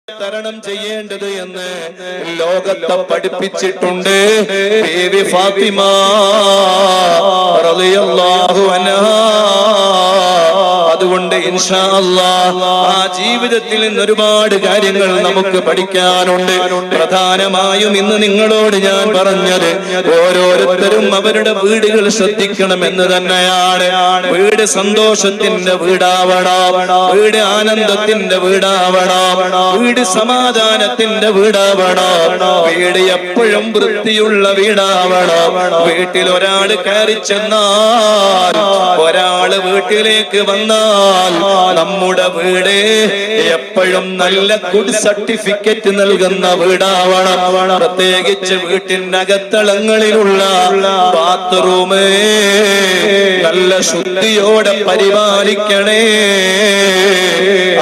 തരണം ചെയ്യേണ്ടത് എന്ന് ലോകത്തെ പഠിപ്പിച്ചിട്ടുണ്ട് ബീവി ഫാത്തിമ റളിയല്ലാഹു അൻഹാ. അതുകൊണ്ട് ഇൻഷാ അല്ലാഹ് ആ ജീവിതത്തിൽ നിന്ന് ഒരുപാട് കാര്യങ്ങൾ നമുക്ക് പഠിക്കാനുണ്ട്. പ്രധാനമായും ഇന്ന് നിങ്ങളോട് ഞാൻ പറഞ്ഞത് ഓരോരുത്തരും അവരുടെ വീടുകൾ ശ്രദ്ധിക്കണമെന്ന് തന്നെയാണ്. വീട് സന്തോഷത്തിന്റെ വീടാവണം, വീട് ആനന്ദത്തിന്റെ വീടാവണം, വീട് സമാധാനത്തിന്റെ വീടാവണം, വീട് എപ്പോഴും വൃത്തിയുള്ള വീടാവണം. വീട്ടിൽ ഒരാള് കയറി ചെന്നാൽ, ഒരാള് വീട്ടിലേക്ക് വന്നാൽ നമ്മുടെ വീട് എപ്പോഴും നല്ല ഗുഡ് സർട്ടിഫിക്കറ്റ് നൽകുന്ന വീടാവണം. പ്രത്യേകിച്ച് വീട്ടിന്റെ അകത്തളങ്ങളിലുള്ള ബാത്റൂം നല്ല ശുദ്ധിയോടെ പരിപാലിക്കണേ.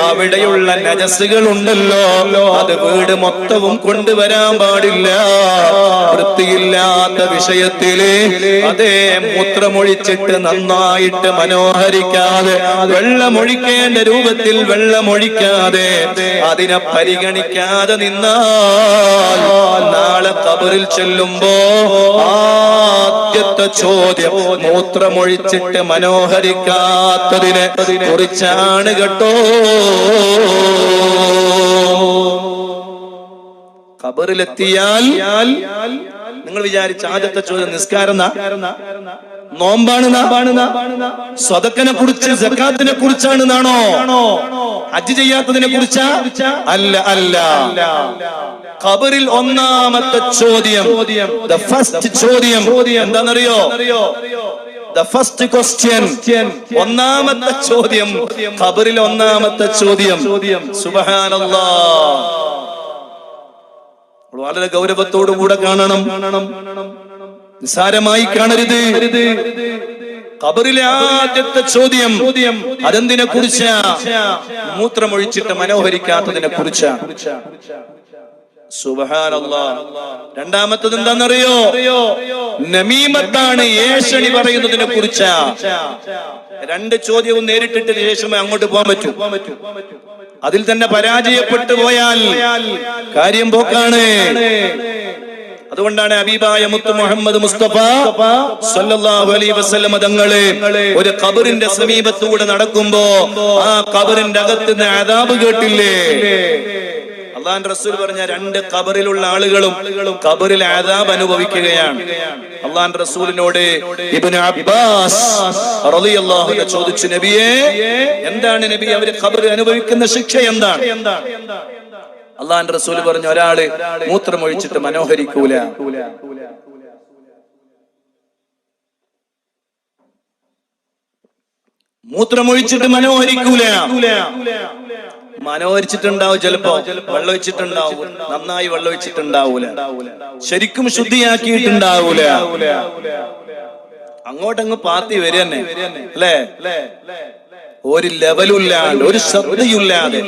അവിടെയുള്ള നജസുകൾ ഉണ്ടല്ലോ, അത് വീട് മൊത്തവും കൊണ്ടുവരാൻ പാടില്ല. വൃത്തിയില്ലാത്ത വിഷയത്തില് അതേ മൂത്രമൊഴിച്ചിട്ട് നന്നായിട്ട് മനോഹരിക്കാതെ, വെള്ളമൊഴിക്കേണ്ട രൂപത്തിൽ വെള്ളമൊഴിക്കാതെ, അതിനെ പരിഗണിക്കാതെ നിന്നാൽ നാളെ ഖബറിൽ ചെല്ലുമ്പോ ആദ്യത്തെ ചോദ്യം മൂത്രമൊഴിച്ചിട്ട് മനോഹരിക്കാത്തതിനെ കുറിച്ചാണ് കേട്ടോ. ഖബറിലെത്തിയാൽ നിങ്ങൾ വിചാരിച്ച ആദ്യത്തെ ചോദ്യം നിസ്കാരം, നോമ്പാണ്, സ്വതക്കനെ കുറിച്ച്, സക്കാത്തിനെ കുറിച്ചാണെന്നാണോ? ഹജ്ജ് ചെയ്യാത്തതിനെ കുറിച്ചാ? അല്ല. ഖബറിൽ ഒന്നാമത്തെ ചോദ്യം, the first ചോദ്യം എന്താണെന്നറിയോ? The first question, ഒന്നാമത്തെ ചോദ്യം, ഖബറിൽ ഒന്നാമത്തെ ചോദ്യം. സുബ്ഹാനല്ലാഹ്, വളരെ ഗൗരവത്തോടു കൂടെ കാണണം, നിസ്സാരമായി കാണരുത്. ഖബറിലെ ആദ്യത്തെ ചോദ്യം അതെന്തിനെ കുറിച്ചാ? മൂത്രമൊഴിച്ചിട്ട് മനോഹരിക്കാത്തതിനെ കുറിച്ചാ. സുബ്ഹാനല്ലാഹ്. രണ്ടാമത്തത് എന്താണെന്നറിയോ? നമീമത്താണ്, ഏഷണി പറയുന്നതിനെ കുറിച്ചാ. രണ്ട് ചോദ്യവും നേരിട്ടിട്ട് ശേഷമേ അങ്ങോട്ട് പോകാൻ പറ്റൂ. അതിൽ തന്നെ പരാജയപ്പെട്ടു പോയാൽ കാര്യം പോക്കാണ്. അതുകൊണ്ടാണ് ഹബീബായ മുത്ത് മുഹമ്മദ് മുസ്തഫ സല്ലല്ലാഹു അലൈഹി വസല്ലം തങ്ങളെ ഒരു ഖബറിന്റെ സമീപത്തൂടെ നടക്കുമ്പോ ആ ഖബറിന്റെ അകത്തുനിന്ന് അദാബ് കേട്ടില്ലേ? അല്ലാഹുവിന്റെ റസൂൽ പറഞ്ഞ രണ്ട് ഖബറിലുള്ള ആളുകളും ഖബറിൽ അദാബ് അനുഭവിക്കുകയാണ്. അല്ലാഹുവിന്റെ റസൂലിനോട് ഇബ്നു അബ്ബാസ് റളിയല്ലാഹു അൻഹു ചോദിച്ചു, നബിയേ, എന്താണ് നബി അവര് ഖബറിൽ അനുഭവിക്കുന്ന ശിക്ഷ എന്താണ്? അല്ലാഹുവിന്റെ റസൂൽ പറഞ്ഞു, ഒരാള് മൂത്രമൊഴിച്ചിട്ട് മനോഹരിക്കൂല. മൂത്രമൊഴിച്ചിട്ട് മനോഹരിക്കൂല. മനോഹരിച്ചിട്ടുണ്ടാവും, ചിലപ്പോ വെള്ളമൊഴിച്ചിട്ടുണ്ടാവും, നന്നായി വെള്ളമൊഴിച്ചിട്ടുണ്ടാവൂല, ശരിക്കും ശുദ്ധിയാക്കിയിട്ടുണ്ടാവൂല. അങ്ങോട്ടങ്ങ് പാത്തി വരെ തന്നെ അല്ലേ? ഒരു ലെവലില്ലാതെ, ഒരു ശ്രദ്ധയില്ലാതെ.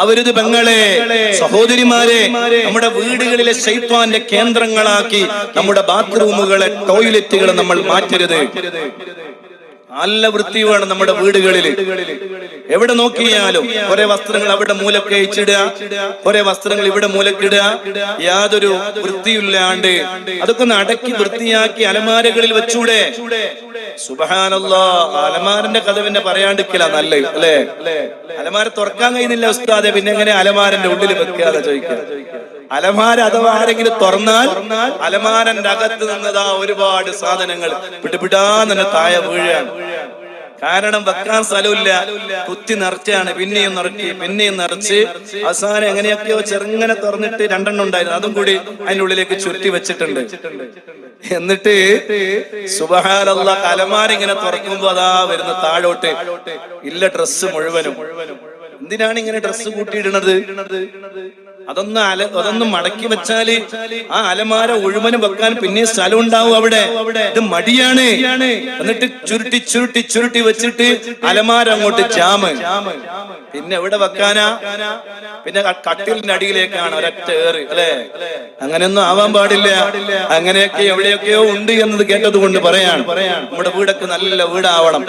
അവരത് പെങ്ങളെ, സഹോദരിമാരെ, നമ്മുടെ വീടുകളിലെ ശൈത്വാന്റെ കേന്ദ്രങ്ങളാക്കി നമ്മുടെ ബാത്റൂമുകളെ, ടോയ്ലറ്റുകളെ നമ്മൾ മാറ്റരുത്. നല്ല വൃത്തി വേണം നമ്മുടെ വീടുകളിൽ. എവിടെ നോക്കിയാലും കുറെ വസ്ത്രങ്ങൾ അവിടെ മൂലക്ക് അയച്ചിടുക, കുറെ വസ്ത്രങ്ങൾ ഇവിടെ മൂലക്കിടുക, യാതൊരു വൃത്തിയില്ലാണ്ട് അതൊക്കെ ഒന്ന് അടക്കി വൃത്തിയാക്കി അലമാരകളിൽ വെച്ചൂടെ? സുബ്ഹാനല്ലാഹ്. അലമാരന്റെ കഥ പിന്നെ പറയാണ്ടിരിക്കല നല്ലത് അല്ലേ? അലമാര തുറക്കാൻ കഴിയുന്നില്ല ഉസ്താദെ, പിന്നെ എങ്ങനെ അലമാരന്റെ ഉള്ളിൽ വെക്കാതെ ചോദിക്കുക. അലമാര അഥവാ ആരെങ്കിലും തുറന്നാൽ അലമാരന്റെ അകത്ത് നിന്നതാ ഒരുപാട് സാധനങ്ങൾ പിടിപിടാന്നെ താഴെ വീഴാണ്. കാരണം വെക്കാൻ സ്ഥലമില്ല, കുത്തി നിറച്ചാണ്. പിന്നെയും നിറക്കി, പിന്നെയും നിറച്ച് അവസാനം എങ്ങനെയൊക്കെയോ ചെറുങ്ങനെ തുറന്നിട്ട് രണ്ടെണ്ണം ഉണ്ടായിരുന്നു, അതും കൂടി അതിന്റെ ഉള്ളിലേക്ക് ചുരുട്ടി വെച്ചിട്ടുണ്ട്. എന്നിട്ട് സുബ്ഹാനല്ലാഹ്, അലമാരിങ്ങനെ തുറക്കുമ്പോ അതാ വരുന്ന താഴോട്ട് ഇല്ല ഡ്രസ്സ് മുഴുവനും. എന്തിനാണ് ഇങ്ങനെ ഡ്രസ്സ് കൂട്ടിയിടുന്നത്? അതൊന്നും മടക്കി വെച്ചാല് ആ അലമാര മുഴുവനും വെക്കാൻ പിന്നെ സ്ഥലം ഉണ്ടാവും അവിടെ. ഇത് മടിയാണ്. എന്നിട്ട് ചുരുട്ടി ചുരുട്ടി ചുരുട്ടി വെച്ചിട്ട് അലമാര അങ്ങോട്ട് ജാമ്. പിന്നെ എവിടെ വെക്കാനാ? പിന്നെ കട്ടിലിന്റെ അടിയിലേക്കാണ് ഒരൊറ്റ ഏറ് അല്ലെ? അങ്ങനെയൊന്നും ആവാൻ പാടില്ല. അങ്ങനെയൊക്കെ എവിടെയൊക്കെയോ ഉണ്ട് എന്നത് കേട്ടത് കൊണ്ട് പറയാണ്, നമ്മുടെ വീടൊക്കെ നല്ല വീടാവണം.